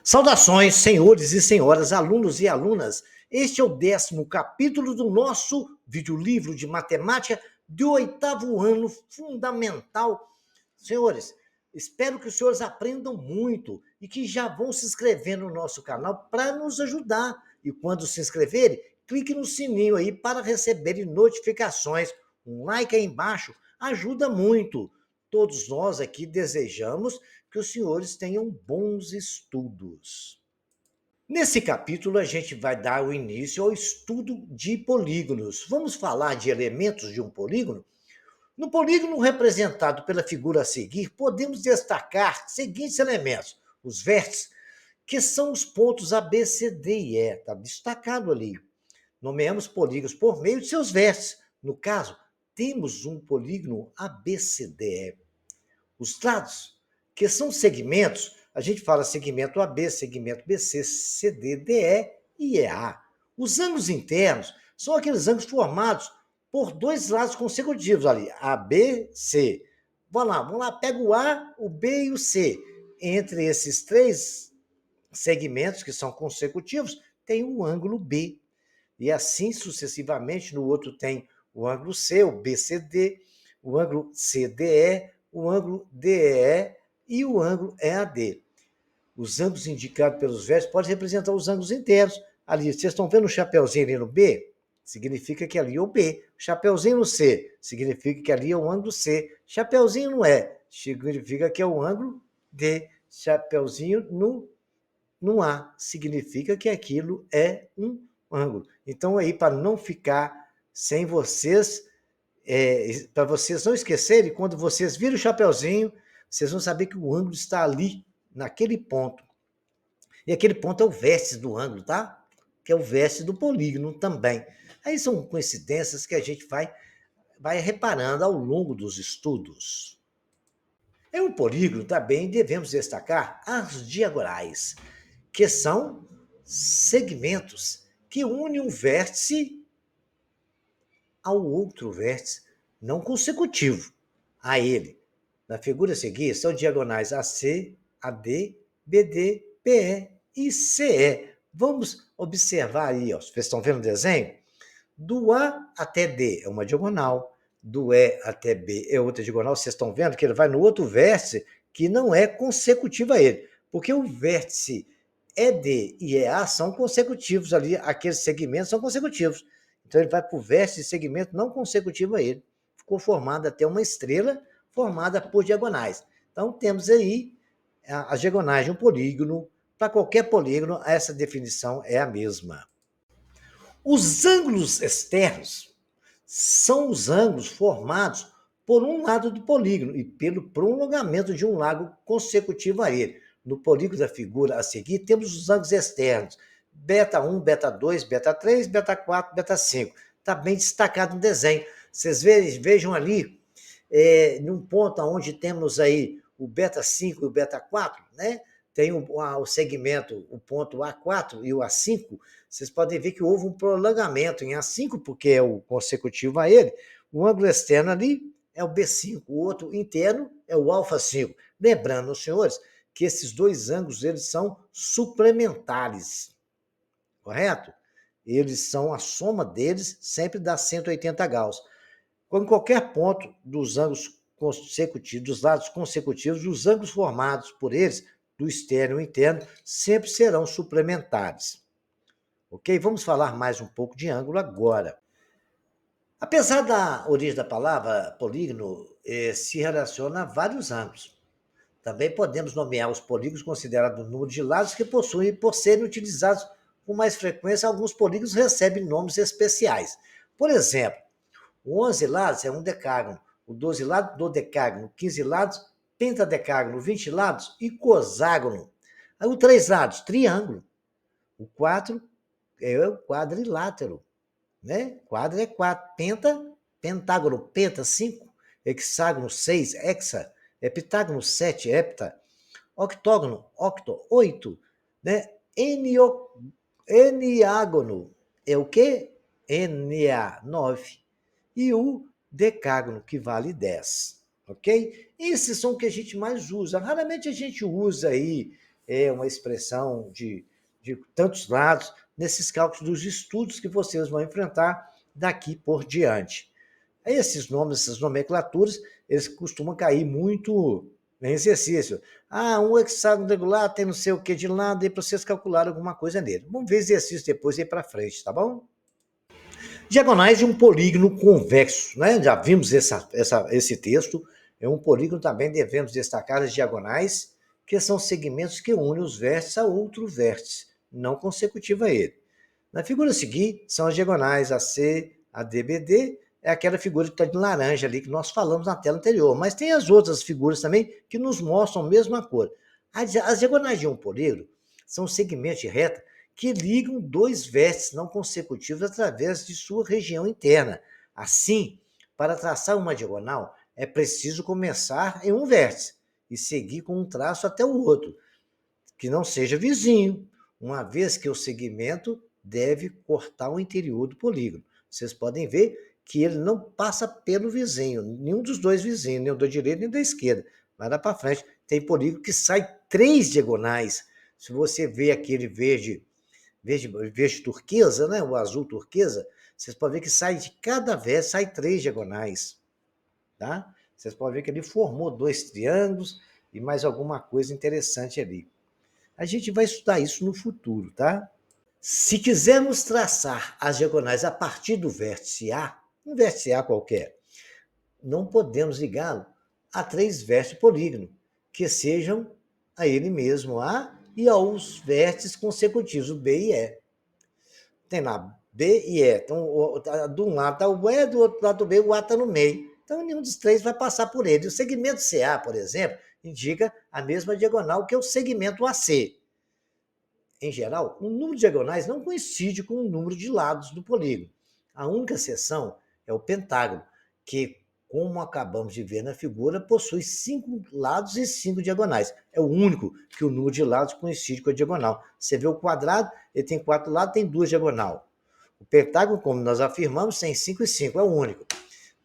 Saudações, senhores e senhoras, alunos e alunas. Este é o 10º capítulo do nosso videolivro de matemática do 8º ano fundamental. Senhores, espero que os senhores aprendam muito e que já vão se inscrever no nosso canal para nos ajudar. E quando se inscreverem, clique no sininho aí para receberem notificações. Um like aí embaixo ajuda muito. Todos nós aqui desejamos que os senhores tenham bons estudos. Nesse capítulo, a gente vai dar o início ao estudo de polígonos. Vamos falar de elementos de um polígono? No polígono representado pela figura a seguir, podemos destacar seguintes elementos: os vértices, que são os pontos A, B, C, D e E, está destacado ali. Nomeamos polígonos por meio de seus vértices. No caso, temos um polígono ABCDE. Os lados, que são segmentos, a gente fala segmento AB, segmento BC, CD, DE e EA. Os ângulos internos são aqueles ângulos formados por dois lados consecutivos ali, AB, C. Vamos lá, pega o A, o B e o C. Entre esses três segmentos que são consecutivos, tem o ângulo B. E assim sucessivamente, no outro tem o ângulo C, o BCD, o ângulo CDE, o ângulo DEE e o ângulo EAD. Os ângulos indicados pelos vértices podem representar os ângulos internos. Ali, vocês estão vendo o chapeuzinho ali no B? Significa que ali é o B. Chapeuzinho no C, significa que ali é o ângulo C. Chapeuzinho no E, significa que é o ângulo D. Chapeuzinho no A, significa que aquilo é um ângulo. Então, aí, para não ficar sem vocês, para vocês não esquecerem, quando vocês viram o chapeuzinho, vocês vão saber que o ângulo está ali, naquele ponto. E aquele ponto é o vértice do ângulo, tá? Que é o vértice do polígono também. Aí são coincidências que a gente vai reparando ao longo dos estudos. Em um polígono também devemos destacar as diagonais, que são segmentos que unem um vértice ao outro vértice não consecutivo a ele. Na figura a seguir, são diagonais AC, AD, BD, PE e CE. Vamos observar aí, ó, vocês estão vendo o desenho? Do A até D é uma diagonal, do E até B é outra diagonal. Vocês estão vendo que ele vai no outro vértice que não é consecutivo a ele, porque o vértice ED e EA são consecutivos ali, aqueles segmentos são consecutivos. Então ele vai para o vértice de segmento não consecutivo a ele. Ficou formada até uma estrela formada por diagonais. Então temos aí as diagonais de um polígono. Para qualquer polígono, essa definição é a mesma. Os ângulos externos são os ângulos formados por um lado do polígono e pelo prolongamento de um lado consecutivo a ele. No polígono da figura a seguir, temos os ângulos externos, beta 1, beta 2, beta 3, beta 4, beta 5. Está bem destacado no desenho. Vocês vejam ali, num ponto onde temos aí o beta 5 e o beta 4, né? Tem o segmento, o ponto A4 e o A5, vocês podem ver que houve um prolongamento em A5, porque é o consecutivo a ele. O ângulo externo ali é o B5, o outro interno é o alfa 5. Lembrando, senhores, que esses dois ângulos eles são suplementares, correto? Eles são, a soma deles sempre dá 180 graus. Em qualquer ponto dos ângulos consecutivos, dos lados consecutivos, os ângulos formados por eles, do externo e interno, sempre serão suplementares. Ok? Vamos falar mais um pouco de ângulo agora. Apesar da origem da palavra polígono, se relaciona a vários ângulos. Também podemos nomear os polígonos considerados o número de lados que possuem, por serem utilizados com mais frequência, alguns polígonos recebem nomes especiais. Por exemplo, o 11 lados é um decágono, o 12 lados, dodecágono, 15 lados, pentadecágono, 20 lados e coságono. Aí o 3 lados, triângulo. O 4 é o quadrilátero, né? Quadro é 4, pentágono, penta, 5, hexágono, 6, hexa, heptágono, 7, hepta, octógono, octo, 8, né? Eniágono é o quê? Na, 9. E o decágono, que vale 10, ok? Esses são o que a gente mais usa. Raramente a gente usa aí é uma expressão de tantos lados, nesses cálculos dos estudos que vocês vão enfrentar daqui por diante. Esses nomes, essas nomenclaturas, eles costumam cair muito em exercício. Um hexágono regular tem não sei o que de lado, e para vocês calcularem alguma coisa nele. Vamos ver exercício depois aí para frente, tá bom? Diagonais de um polígono convexo, né? Já vimos esse texto. É um polígono também devemos destacar as diagonais, que são segmentos que unem os vértices a outro vértice, não consecutivo a ele. Na figura a seguir, são as diagonais AC, ADBD, é aquela figura que está de laranja ali, que nós falamos na tela anterior. Mas tem as outras figuras também que nos mostram a mesma cor. As diagonais de um polígono são segmentos de reta que ligam dois vértices não consecutivos através de sua região interna. Assim, para traçar uma diagonal, é preciso começar em um vértice e seguir com um traço até o outro, que não seja vizinho, uma vez que o segmento deve cortar o interior do polígono. Vocês podem ver que ele não passa pelo vizinho, nenhum dos dois vizinhos, nem o da direita nem da esquerda. Vai lá para frente. Tem polígono que sai 3 diagonais. Se você vê aquele verde turquesa, né? O azul turquesa, vocês podem ver que sai de cada vez, sai 3 diagonais. Tá? Vocês podem ver que ele formou 2 triângulos e mais alguma coisa interessante ali. A gente vai estudar isso no futuro, tá? Se quisermos traçar as diagonais a partir do vértice A, um vértice A qualquer, não podemos ligá-lo a 3 vértices polígono, que sejam a ele mesmo A e aos vértices consecutivos, o B e E. Tem lá B e E. Então, de um lado está o E, do outro lado do B, o A está no meio. Então, nenhum dos três vai passar por ele. O segmento CA, por exemplo, indica a mesma diagonal que o segmento AC. Em geral, o número de diagonais não coincide com o número de lados do polígono. A única exceção é o pentágono, que, como acabamos de ver na figura, possui 5 lados e 5 diagonais. É o único que o número de lados coincide com a diagonal. Você vê o quadrado, ele tem 4 lados, tem 2 diagonais. O pentágono, como nós afirmamos, tem 5 e 5, é o único.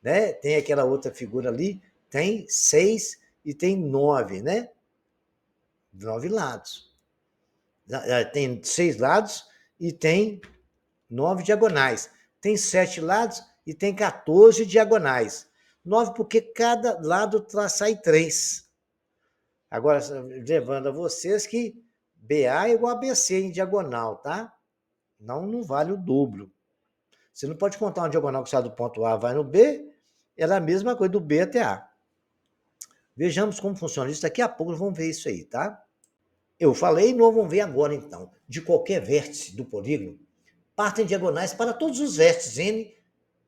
Né? Tem aquela outra figura ali, tem 6 e tem 9, né? 9 lados. Tem 6 lados e tem 9 diagonais. Tem 7 lados e tem 14 diagonais. 9 porque cada lado sai 3. Agora, levando a vocês que BA é igual a BC em diagonal, tá? Não vale o dobro. Você não pode contar uma diagonal que sai do ponto A vai no B, ela é a mesma coisa do B até A. Vejamos como funciona isso. Daqui a pouco vamos ver isso aí, tá? Eu falei, nós vamos ver agora então. De qualquer vértice do polígono, partem diagonais para todos os vértices N,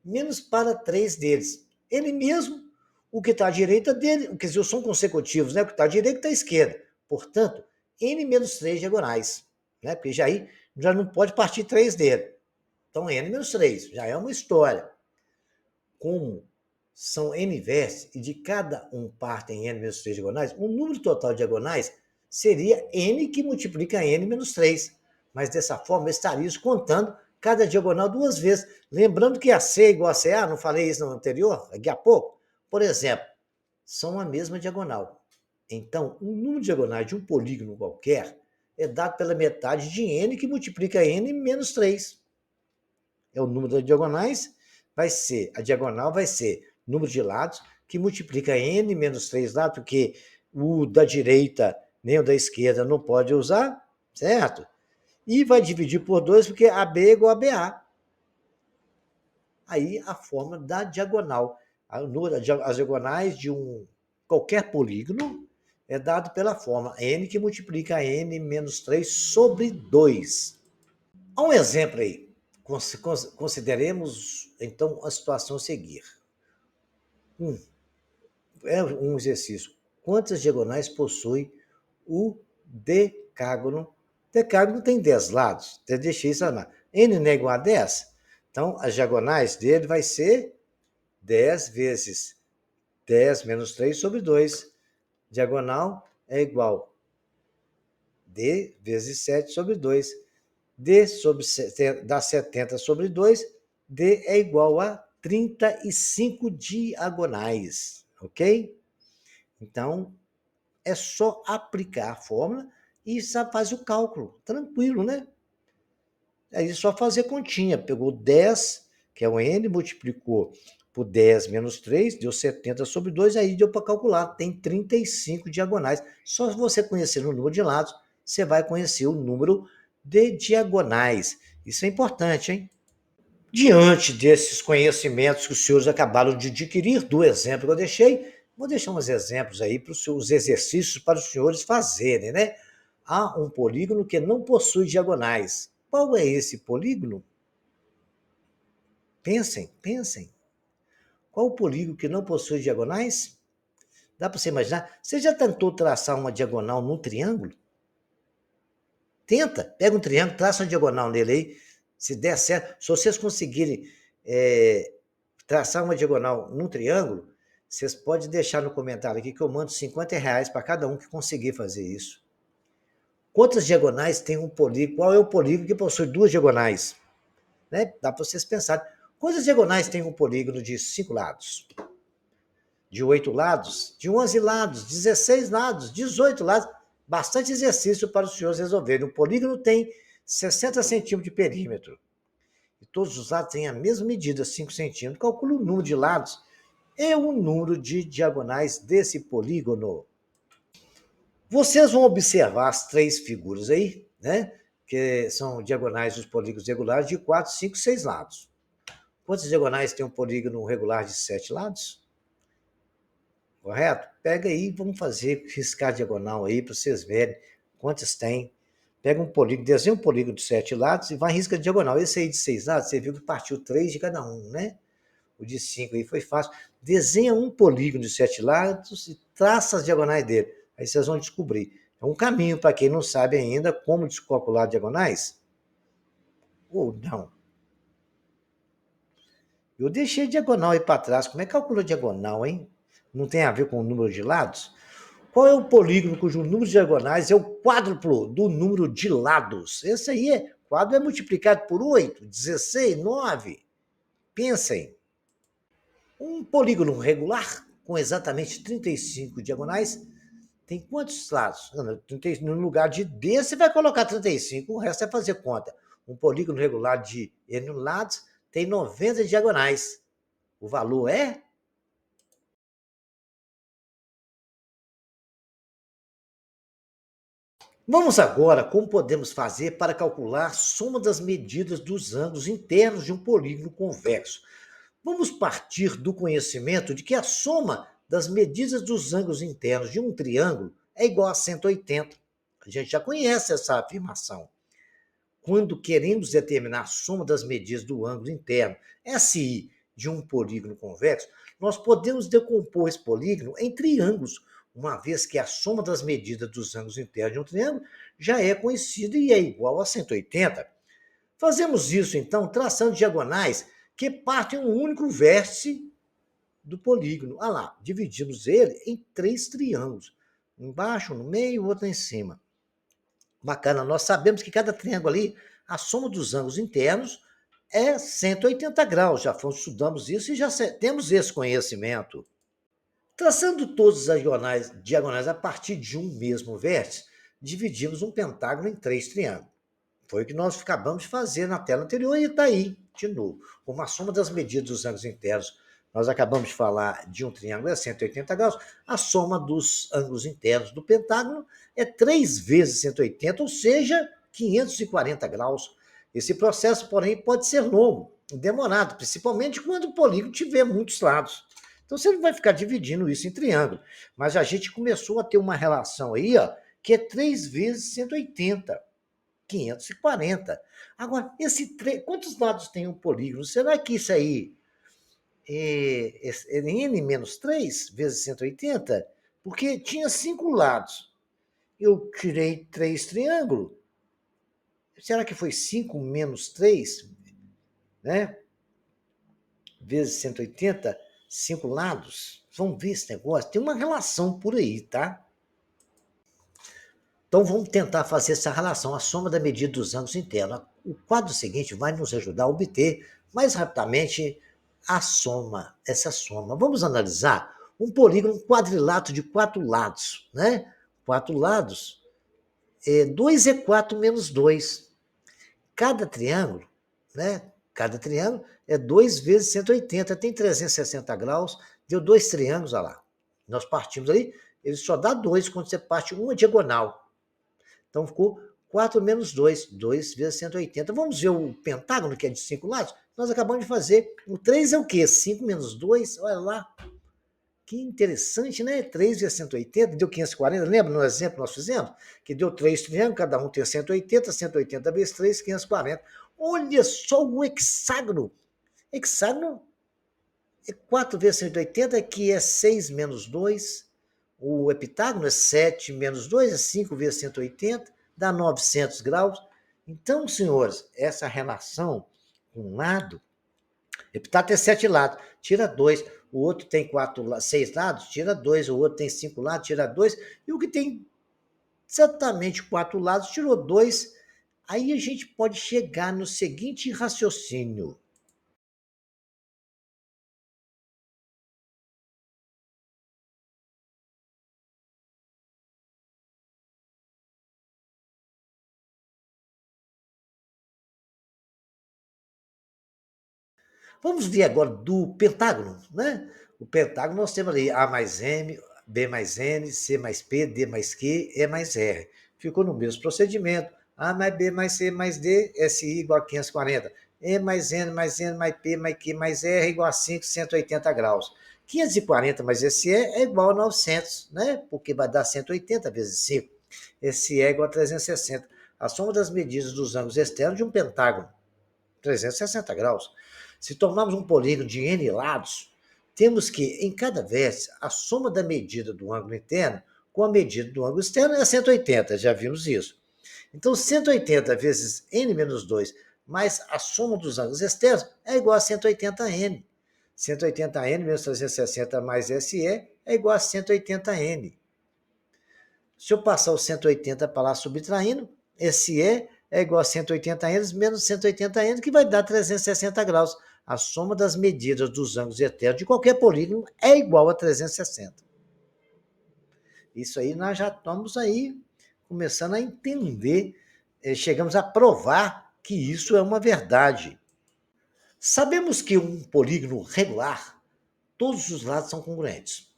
menos para 3 deles. Ele mesmo, o que está à direita dele, quer dizer, são consecutivos, né? O que está à direita está à esquerda. Portanto, N menos 3 diagonais, né? Porque já não pode partir 3 dele. Então, N menos 3, já é uma história. Como são N vértices e de cada um partem N menos 3 diagonais, o número total de diagonais seria N que multiplica N menos 3. Mas dessa forma, estaríamos contando cada diagonal 2 vezes. Lembrando que AC é igual a CA, não falei isso no anterior, daqui a pouco? Por exemplo, são a mesma diagonal. Então, o número de diagonais de um polígono qualquer é dado pela metade de N que multiplica N menos 3. É o número das diagonais, a diagonal vai ser número de lados, que multiplica N menos 3 lados, porque o da direita nem o da esquerda não pode usar, certo? E vai dividir por 2, porque AB é igual a BA. Aí a forma da diagonal. As diagonais de qualquer polígono é dado pela forma N que multiplica N menos 3 sobre 2. Há um exemplo aí. Consideremos, então, a situação a seguir. É um exercício. Quantas diagonais possui o decágono? Decágono tem 10 lados. Deixei isso lá. N não é igual a 10? Então, as diagonais dele vai ser 10 vezes 10 menos 3 sobre 2. Diagonal é igual a D vezes 7 sobre 2. D dá 70 sobre 2. D é igual a 35 diagonais. Ok? Então, é só aplicar a fórmula e faz o cálculo, tranquilo, né? Aí é só fazer continha, pegou 10, que é o n, multiplicou por 10 menos 3, deu 70 sobre 2, aí deu para calcular, tem 35 diagonais. Só se você conhecer o número de lados, você vai conhecer o número de diagonais. Isso é importante, hein? Diante desses conhecimentos que os senhores acabaram de adquirir, do exemplo que eu deixei, vou deixar uns exemplos aí para os seus exercícios para os senhores fazerem, né? Há um polígono que não possui diagonais. Qual é esse polígono? Pensem, pensem. Qual o polígono que não possui diagonais? Dá para você imaginar? Você já tentou traçar uma diagonal num triângulo? Tenta, pega um triângulo, traça uma diagonal nele aí. Se der certo, se vocês conseguirem traçar uma diagonal num triângulo, vocês podem deixar no comentário aqui que eu mando R$ 50 para cada um que conseguir fazer isso. Quantas diagonais tem um polígono? Qual é o polígono que possui duas diagonais? Né? Dá para vocês pensarem. Quantas diagonais tem um polígono de 5 lados? De 8 lados? De 11 lados? 16 lados? 18 lados? Bastante exercício para os senhores resolverem. O polígono tem 60 centímetros de perímetro. E todos os lados têm a mesma medida, 5 centímetros. Calcula o número de lados e o número de diagonais desse polígono. Vocês vão observar as três figuras aí, né? Que são diagonais dos polígonos regulares de 4, 5, 6 lados. Quantas diagonais tem um polígono regular de 7 lados? Correto? Pega aí, vamos fazer, riscar diagonal aí para vocês verem quantas tem. Pega um polígono, desenha um polígono de 7 lados e vai risca diagonal. Esse aí de 6 lados, você viu que partiu 3 de cada um, né? O de 5 aí foi fácil. Desenha um polígono de 7 lados e traça as diagonais dele. Aí vocês vão descobrir. É um caminho para quem não sabe ainda como calcular diagonais. Ou não. Eu deixei diagonal aí para trás. Como é que calcula diagonal, hein? Não tem a ver com o número de lados? Qual é o polígono cujo número de diagonais é o quádruplo do número de lados? Esse aí quádruplo é multiplicado por 8, 16, 9. Pensem. Um polígono regular com exatamente 35 diagonais tem quantos lados? No lugar de D, você vai colocar 35, o resto é fazer conta. Um polígono regular de N lados tem 90 diagonais. O valor é? Vamos agora como podemos fazer para calcular a soma das medidas dos ângulos internos de um polígono convexo. Vamos partir do conhecimento de que a soma das medidas dos ângulos internos de um triângulo é igual a 180. A gente já conhece essa afirmação. Quando queremos determinar a soma das medidas do ângulo interno, SI, de um polígono convexo, nós podemos decompor esse polígono em triângulos, uma vez que a soma das medidas dos ângulos internos de um triângulo já é conhecida e é igual a 180. Fazemos isso, então, traçando diagonais que partem um único vértice do polígono. Olha lá, dividimos ele em 3 triângulos. Embaixo, no meio, outro em cima. Bacana, nós sabemos que cada triângulo ali, a soma dos ângulos internos é 180 graus. Já estudamos isso e já temos esse conhecimento. Traçando todas as diagonais a partir de um mesmo vértice, dividimos um pentágono em 3 triângulos. Foi o que nós acabamos de fazer na tela anterior e está aí, de novo. Como a soma das medidas dos ângulos internos, nós acabamos de falar de um triângulo é 180 graus, a soma dos ângulos internos do pentágono é 3 vezes 180, ou seja, 540 graus. Esse processo, porém, pode ser longo, demorado, principalmente quando o polígono tiver muitos lados. Então, você não vai ficar dividindo isso em triângulo. Mas a gente começou a ter uma relação aí, ó, que é 3 vezes 180. 540. Agora, quantos lados tem um polígono? Será que isso aí é n menos 3 vezes 180? Porque tinha 5 lados. Eu tirei 3 triângulos. Será que foi 5 menos 3, né? Vezes 180? 5 lados? Vamos ver esse negócio. Tem uma relação por aí, tá? Então, vamos tentar fazer essa relação, a soma da medida dos ângulos internos. O quadro seguinte vai nos ajudar a obter mais rapidamente essa soma. Vamos analisar um polígono quadrilátero de 4 lados, né? 4 lados, 2 é 4 menos 2. Cada triângulo, né? Cada triângulo é 2 vezes 180, tem 360 graus, deu 2 triângulos, olha lá. Nós partimos ali, ele só dá 2 quando você parte uma diagonal. Então ficou 4 menos 2, 2 vezes 180. Vamos ver o pentágono, que é de 5 lados? Nós acabamos de fazer. O 3 é o quê? 5 menos 2, olha lá. Que interessante, né? 3 vezes 180, deu 540. Lembra no exemplo que nós fizemos? Que deu 3 triângulos, cada um tem 180, 180 vezes 3, 540. Olha só o hexágono. Hexágono é 4 vezes 180, que é 6 menos 2. O heptágono é 7 menos 2, é 5 vezes 180, dá 900 graus. Então, senhores, essa relação com um lado, heptágono tem 7 lados, tira 2. O outro tem 6 lados, tira 2. O outro tem 5 lados, tira 2. E o que tem exatamente 4 lados, tirou 2. Aí a gente pode chegar no seguinte raciocínio. Vamos ver agora do pentágono, né? O pentágono nós temos ali A mais M, B mais N, C mais P, D mais Q, E mais R. Ficou no mesmo procedimento. A mais B mais C mais D, SI igual a 540. E mais N mais P mais Q mais R igual a 5, 180 graus. 540 mais SE é igual a 900, né? Porque vai dar 180 vezes 5. SE é igual a 360. A soma das medidas dos ângulos externos de um pentágono. 360 graus. Se tomarmos um polígono de n lados, temos que, em cada vértice, a soma da medida do ângulo interno com a medida do ângulo externo é 180, já vimos isso. Então, 180 vezes n menos 2 mais a soma dos ângulos externos é igual a 180n. 180n menos 360 mais SE é igual a 180n. Se eu passar o 180 para lá subtraindo, SE é igual a 180 n menos 180 n, que vai dar 360 graus. A soma das medidas dos ângulos eternos de qualquer polígono é igual a 360. Isso aí nós já estamos aí começando a entender, chegamos a provar que isso é uma verdade. Sabemos que um polígono regular, todos os lados são congruentes.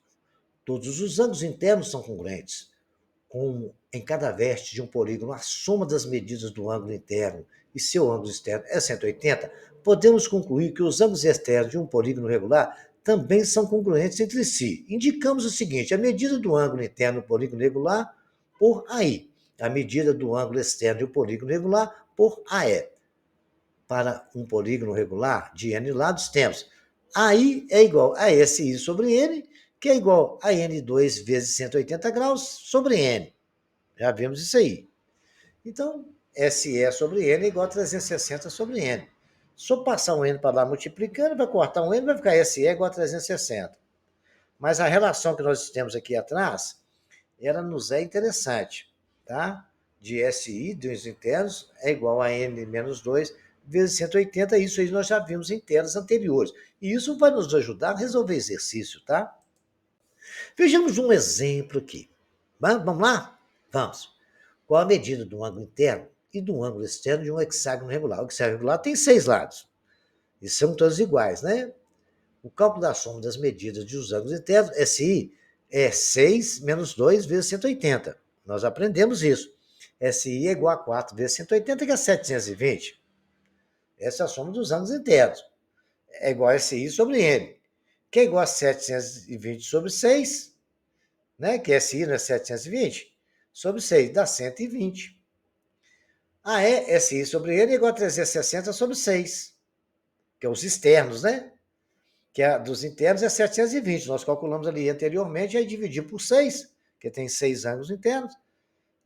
Todos os ângulos internos são congruentes. Com em cada vértice de um polígono a soma das medidas do ângulo interno e seu ângulo externo é 180, podemos concluir que os ângulos externos de um polígono regular também são congruentes entre si. Indicamos o seguinte: a medida do ângulo interno do polígono regular por AI, a medida do ângulo externo do polígono regular por AE. Para um polígono regular de n lados, temos AI é igual a SI sobre N, que é igual a N2 vezes 180 graus sobre N. Já vimos isso aí. Então, SE sobre N é igual a 360 sobre N. Se eu passar um N para lá multiplicando, vai cortar um N, vai ficar SE igual a 360. Mas a relação que nós temos aqui atrás, ela nos é interessante, tá? De SI, dos internos, é igual a N menos 2 vezes 180, isso aí nós já vimos em telas anteriores. E isso vai nos ajudar a resolver exercício, tá? Vejamos um exemplo aqui. Vamos lá? Vamos. Qual a medida do ângulo interno e do ângulo externo de um hexágono regular? O hexágono regular tem 6 lados. E são todos iguais, né? O cálculo da soma das medidas dos ângulos internos, SI, é 6 menos 2 vezes 180. Nós aprendemos isso. SI é igual a 4 vezes 180, que é 720. Essa é a soma dos ângulos internos. É igual a SI sobre N, que é igual a 720 sobre 6, né? Que SI não é 720, sobre 6, dá 120. SI sobre N é igual a 360 sobre 6, que é os externos, né? Que a dos internos é 720. Nós calculamos ali anteriormente, aí dividir por 6, que tem 6 ângulos internos.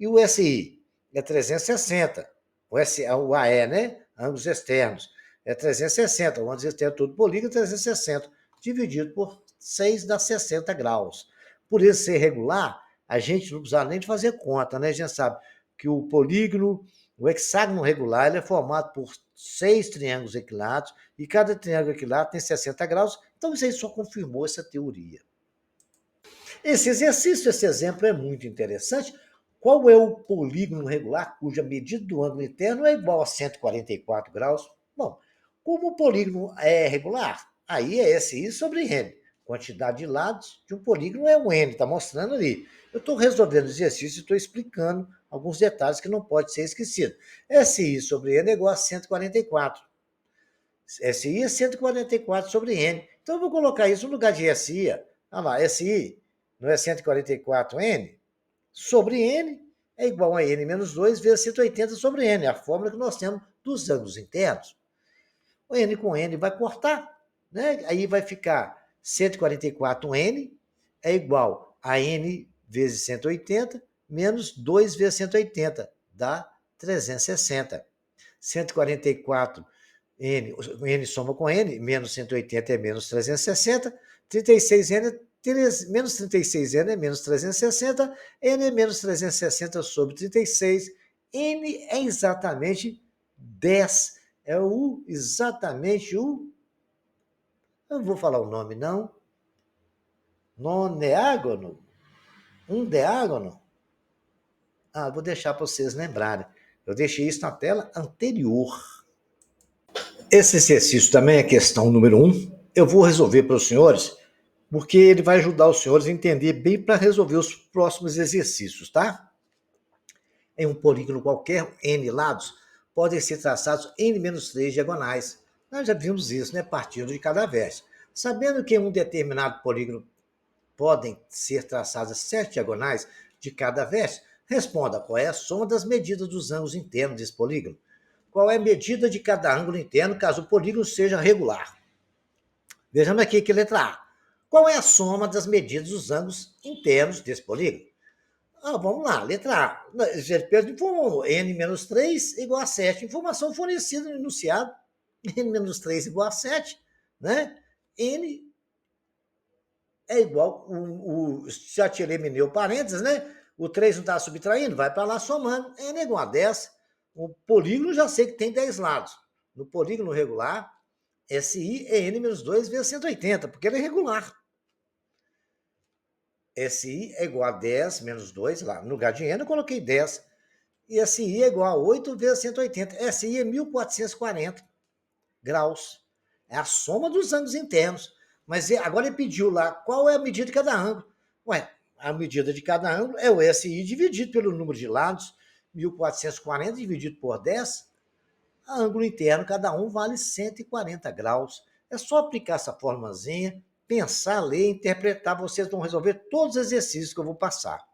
E o SI é 360. O AE, né? Ângulos externos. É 360. O ângulo externo todo polígono é 360. Dividido por 6 dá 60 graus. Por isso ser regular, a gente não precisa nem de fazer conta, né? A gente sabe que o polígono, o hexágono regular, ele é formado por 6 triângulos equiláteros, e cada triângulo equilátero tem 60 graus. Então, isso aí só confirmou essa teoria. Esse exercício, esse exemplo é muito interessante, Qual é o polígono regular cuja medida do ângulo interno é igual a 144 graus? Bom, como o polígono é regular, aí é SI sobre N. Quantidade de lados de um polígono é o N, está mostrando ali. Eu estou resolvendo o exercício e estou explicando alguns detalhes que não pode ser esquecido. SI sobre N é igual a 144. SI é 144 sobre N. Então eu vou colocar isso no lugar de SI. Olha lá, SI não é 144N? Sobre N é igual a N menos 2 vezes 180 sobre N, a fórmula que nós temos dos ângulos internos. O N com N vai cortar, né? Aí vai ficar 144N é igual a N vezes 180 menos 2 vezes 180, dá 360. 144 N, N soma com N, menos 180 é menos 360, 36N menos 36N é menos 360, N é menos 360 sobre 36, N é exatamente 10, é exatamente o, eu não vou falar o nome não, noneágono, um deágono, vou deixar para vocês lembrarem, eu deixei isso na tela anterior. Esse exercício também é questão número 1. Eu vou resolver para os senhores, porque ele vai ajudar os senhores a entender bem para resolver os próximos exercícios, tá? Em um polígono qualquer, N lados, podem ser traçados N-3 diagonais. Nós já vimos isso, né? Partindo de cada vértice. Sabendo que em um determinado polígono podem ser traçadas 7 diagonais de cada vértice, responda qual é a soma das medidas dos ângulos internos desse polígono. Qual é a medida de cada ângulo interno, caso o polígono seja regular? Vejamos aqui que letra A. Qual é a soma das medidas dos ângulos internos desse polígono? Vamos lá, letra A. Pedro informou N-3 igual a 7. Informação fornecida no enunciado. N-3 igual a 7, né? N é igual, já eliminei o parênteses, né? O 3 não está subtraindo, vai para lá somando. N é igual a 10. O polígono já sei que tem 10 lados. No polígono regular, SI é N menos 2 vezes 180, porque ele é regular. SI é igual a 10 menos 2, lá no lugar de N eu coloquei 10. E SI é igual a 8 vezes 180. SI é 1440 graus. É a soma dos ângulos internos. Mas agora ele pediu lá qual é a medida de cada ângulo. Ué, a medida de cada ângulo é o SI dividido pelo número de lados, 1440 dividido por 10. A ângulo interno, cada um vale 140 graus. É só aplicar essa formulazinha, pensar, ler, interpretar. Vocês vão resolver todos os exercícios que eu vou passar.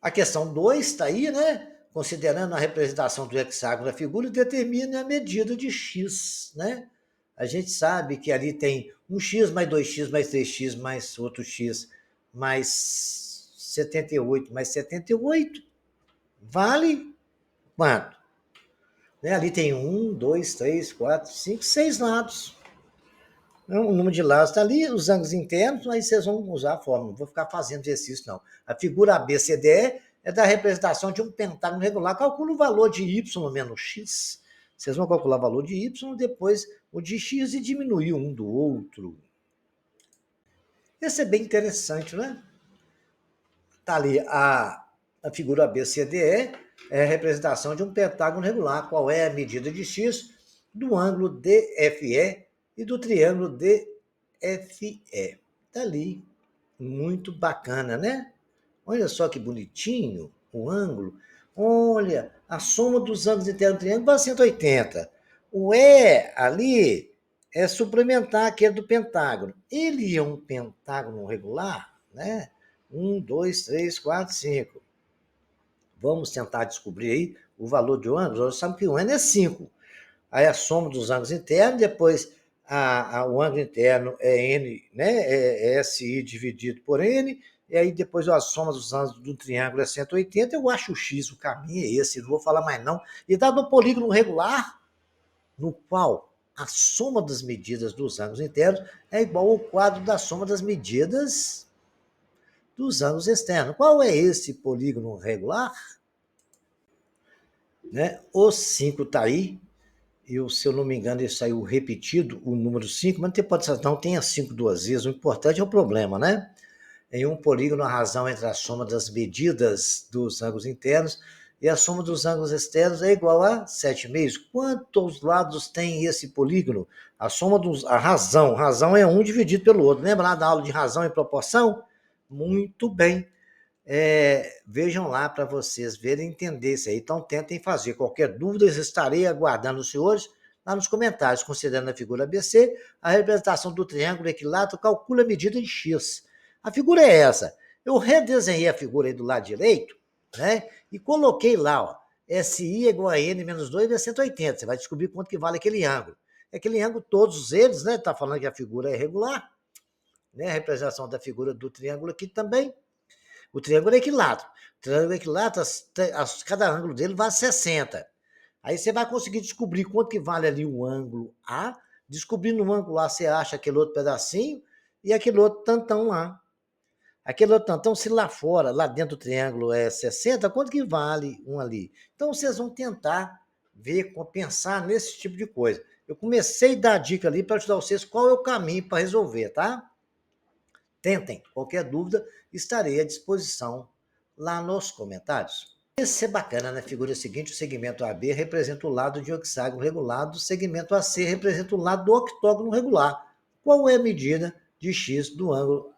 A questão 2 está aí, né? Considerando a representação do hexágono da figura, determine a medida de x, né? A gente sabe que ali tem 1x mais 2x mais 3x mais outro x mais 78 mais 78 vale quanto? Né? Ali tem 1, 2, 3, 4, 5, 6 lados. O número de lados está ali, os ângulos internos, aí vocês vão usar a fórmula. Não vou ficar fazendo exercício, não. A figura ABCDE é da representação de um pentágono regular. Calcula o valor de y menos x. Vocês vão calcular o valor de y, depois o de x e diminuir um do outro. Esse é bem interessante, né? Está ali a figura ABCDE, é a representação de um pentágono regular. Qual é a medida de x do ângulo DFE e do triângulo DFE. Está ali. Muito bacana, né? Olha só que bonitinho o ângulo. Olha, a soma dos ângulos internos do triângulo vai 180. O E ali é suplementar aquele do pentágono. Ele é um pentágono regular, né? 1, 2, 3, 4, 5. Vamos tentar descobrir aí o valor de um ângulo. Nós sabemos que o N é 5. Aí a soma dos ângulos internos, depois o ângulo interno é N, né? É SI dividido por N, e aí depois a soma dos ângulos do triângulo é 180, eu acho o X, o caminho é esse, não vou falar mais não. E dá no polígono regular, no qual a soma das medidas dos ângulos internos é igual ao quadro da soma das medidas dos ângulos externos. Qual é esse polígono regular? Né? O 5 está aí, se eu não me engano, ele saiu repetido, o número 5, mas não pode ser, não tenha 5 duas vezes, o importante é o problema, né? Em um polígono, a razão entre a soma das medidas dos ângulos internos e a soma dos ângulos externos é igual a 7,5. Quantos lados tem esse polígono? A razão é 1 dividido pelo outro. Lembra lá da aula de razão e proporção? Muito bem. Vejam lá para vocês verem e entender isso aí. Então, tentem fazer. Qualquer dúvida, eu estarei aguardando os senhores lá nos comentários. Considerando a figura ABC, a representação do triângulo equilátero calcula a medida em x. A figura é essa. Eu redesenhei a figura aí do lado direito, né? E coloquei lá, ó, SI é igual a N menos 2 vezes 180. Você vai descobrir quanto que vale aquele ângulo. Aquele ângulo, todos eles, né? Está falando que a figura é regular, né? A representação da figura do triângulo aqui também. O triângulo é equilátero. O triângulo é equilátero, cada ângulo dele vale 60. Aí você vai conseguir descobrir quanto que vale ali o ângulo A. Descobrindo o ângulo A, você acha aquele outro pedacinho e aquele outro tantão lá. Aquele outro tantão, se lá fora, lá dentro do triângulo é 60, quanto que vale um ali? Então, vocês vão tentar ver, pensar nesse tipo de coisa. Eu comecei a dar dica ali para ajudar vocês qual é o caminho para resolver, tá? Tentem. Qualquer dúvida, estarei à disposição lá nos comentários. Esse é bacana, né? Figura seguinte, o segmento AB representa o lado de um hexágono regular, o segmento AC representa o lado do octógono regular. Qual é a medida de x do ângulo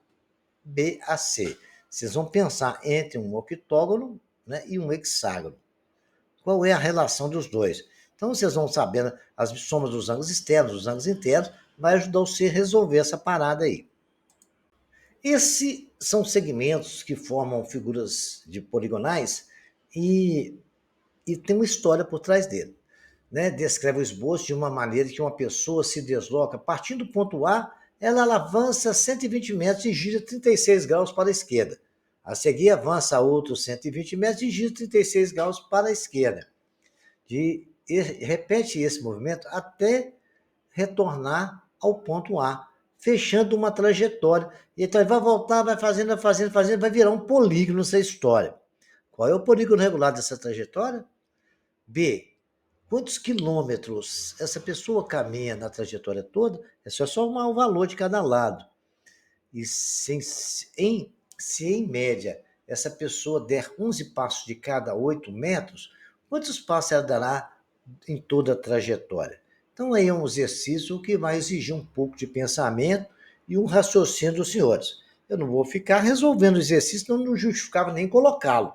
BAC? Vocês vão pensar entre um octógono, né, e um hexágono. Qual é a relação dos dois? Então, vocês vão sabendo as somas dos ângulos externos, dos ângulos internos, vai ajudar você a resolver essa parada aí. Esses são segmentos que formam figuras de poligonais e tem uma história por trás dele. Né? Descreve o esboço de uma maneira que uma pessoa se desloca. Partindo do ponto A, ela avança 120 metros e gira 36 graus para a esquerda. A seguir, avança outros 120 metros e gira 36 graus para a esquerda. Repete esse movimento até retornar ao ponto A, fechando uma trajetória. Então, ele vai voltar, vai fazendo, vai virar um polígono essa história. Qual é o polígono regular dessa trajetória? B. Quantos quilômetros essa pessoa caminha na trajetória toda? É só somar o valor de cada lado. E se em média essa pessoa der 11 passos de cada 8 metros, quantos passos ela dará em toda a trajetória? Então, aí é um exercício que vai exigir um pouco de pensamento e um raciocínio dos senhores. Eu não vou ficar resolvendo o exercício, senão não justificava nem colocá-lo.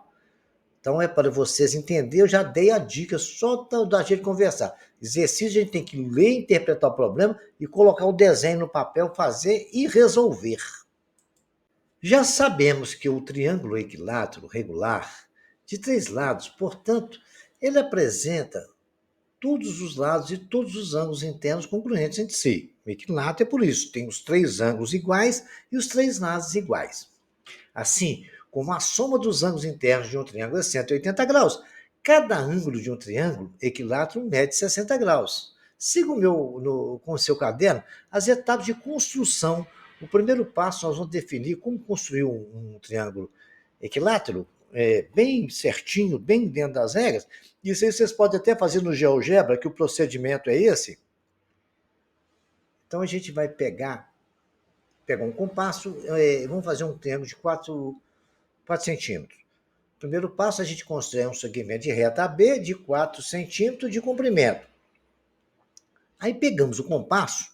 Então, é para vocês entenderem, eu já dei a dica só da gente conversar. Exercício, a gente tem que ler, interpretar o problema e colocar o desenho no papel, fazer e resolver. Já sabemos que o triângulo equilátero regular, de 3 lados, portanto, ele apresenta todos os lados e todos os ângulos internos congruentes entre si. O equilátero é por isso, tem os 3 ângulos iguais e os 3 lados iguais. Assim, como a soma dos ângulos internos de um triângulo é 180 graus, cada ângulo de um triângulo equilátero mede 60 graus. Siga com o seu caderno as etapas de construção. O primeiro passo, nós vamos definir como construir um triângulo equilátero, bem certinho, bem dentro das regras. Isso aí vocês podem até fazer no GeoGebra, que o procedimento é esse. Então, a gente vai pegar um compasso, vamos fazer um triângulo de 4 centímetros. Primeiro passo, a gente constrói um segmento de reta AB de 4 centímetros de comprimento. Aí pegamos o compasso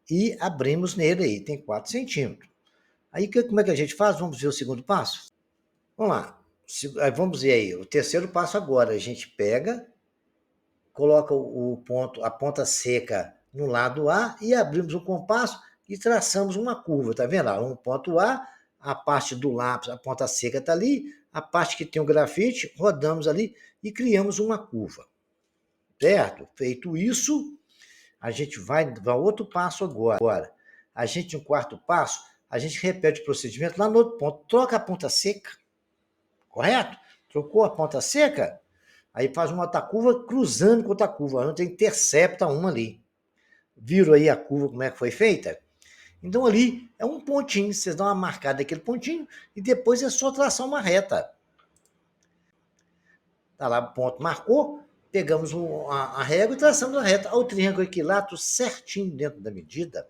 e abrimos nele aí, tem 4 centímetros. Aí como é que a gente faz? Vamos ver o segundo passo? Vamos lá. Vamos ver aí, o terceiro passo agora. A gente pega, coloca a ponta seca no lado A e abrimos o compasso e traçamos uma curva, tá vendo? Um ponto a parte do lápis, a ponta seca está ali, a parte que tem o grafite, rodamos ali e criamos uma curva. Certo? Feito isso, a gente vai ao outro passo agora. A gente, no quarto passo, a gente repete o procedimento lá no outro ponto. Troca a ponta seca, correto? Trocou a ponta seca, aí faz uma outra curva cruzando com outra curva, onde intercepta uma ali. Viram aí a curva, como é que foi feita? Então, ali é um pontinho, vocês dão uma marcada naquele pontinho e depois é só traçar uma reta. Tá lá, o ponto marcou, pegamos a régua e traçamos a reta. O triângulo equilátero certinho dentro da medida.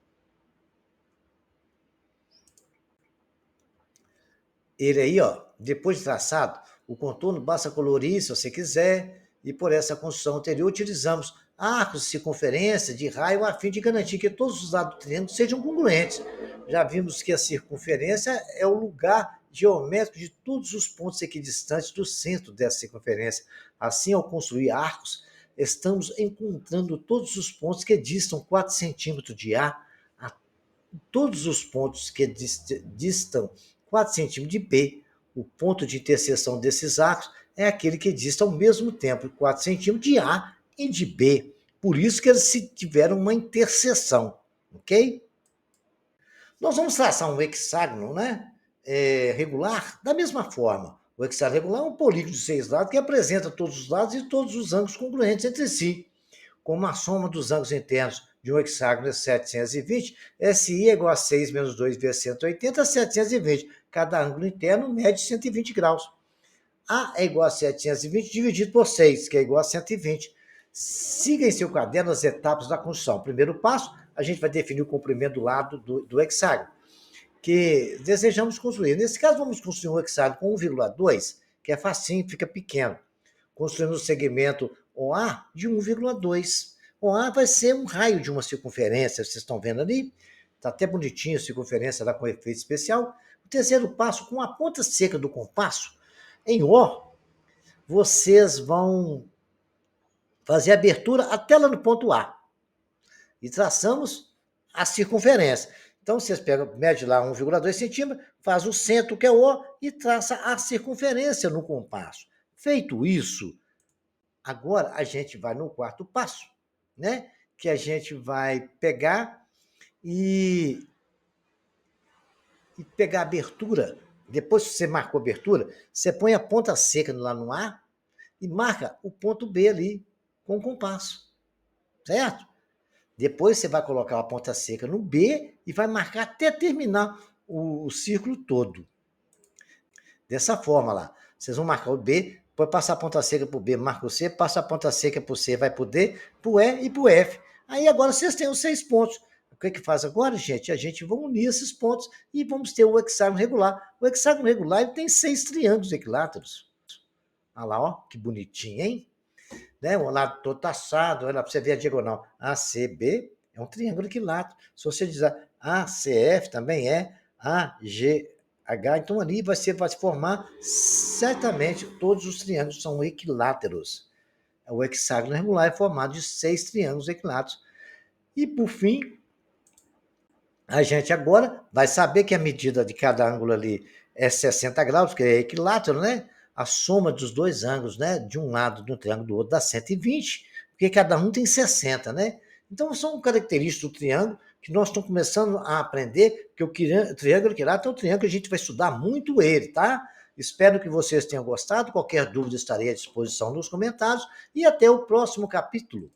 ele aí, ó, depois de traçado, o contorno basta colorir se você quiser, e por essa construção anterior utilizamos arcos de circunferência, de raio, a fim de garantir que todos os lados do triângulo sejam congruentes. Já vimos que a circunferência é o lugar geométrico de todos os pontos equidistantes do centro dessa circunferência. Assim, ao construir arcos, estamos encontrando todos os pontos que distam 4 centímetros de a todos os pontos que distam 4 centímetros de B. O ponto de interseção desses arcos é aquele que dista ao mesmo tempo 4 centímetros de A e de B. Por isso que eles tiveram uma interseção, ok? Nós vamos traçar um hexágono, né? Regular da mesma forma. O hexágono regular é um polígono de 6 lados que apresenta todos os lados e todos os ângulos congruentes entre si. Como a soma dos ângulos internos de um hexágono é 720, SI é igual a 6 menos 2 vezes 180, 720. Cada ângulo interno mede 120 graus. A é igual a 720 dividido por 6, que é igual a 120. Siga em seu caderno as etapas da construção. Primeiro passo, a gente vai definir o comprimento do lado do hexágono que desejamos construir. Nesse caso, vamos construir um hexágono com 1,2, que é facinho, fica pequeno. Construímos o segmento OA de 1,2. OA vai ser um raio de uma circunferência, vocês estão vendo ali? Está até bonitinho a circunferência lá com efeito especial. O terceiro passo, com a ponta seca do compasso, em O, vocês vão fazer a abertura até lá no ponto A. E traçamos a circunferência. Então, vocês pegam, mede lá 1,2 centímetros, faz o centro, que é O, e traça a circunferência no compasso. Feito isso, agora a gente vai no quarto passo, né? Que a gente vai pegar e pegar a abertura. Depois que você marcou a abertura, você põe a ponta seca lá no A e marca o ponto B ali com o compasso, certo? Depois você vai colocar a ponta seca no B e vai marcar até terminar o círculo todo. Dessa forma lá. Vocês vão marcar o B, depois passar a ponta seca para o B, marca o C, passa a ponta seca para o C, vai para o D, para o E e para o F. Aí agora vocês têm os 6 pontos. O que faz agora, gente? A gente vai unir esses pontos e vamos ter o hexágono regular. O hexágono regular ele tem 6 triângulos equiláteros. Olha lá, ó, que bonitinho, hein? Né? O lado todo traçado, olha, para você ver a diagonal. ACB é um triângulo equilátero. Se você dizer ACF também é, AGH, então ali vai se formar, certamente, todos os triângulos são equiláteros. O hexágono regular é formado de 6 triângulos equiláteros. E, por fim, a gente agora vai saber que a medida de cada ângulo ali é 60 graus, que é equilátero, né? A soma dos dois ângulos, né, de um lado do triângulo do outro dá 120, porque cada um tem 60, né? Então, são características do triângulo que nós estamos começando a aprender, que o triângulo equilátero é um triângulo que a gente vai estudar muito ele, tá? Espero que vocês tenham gostado. Qualquer dúvida estarei à disposição nos comentários e até o próximo capítulo.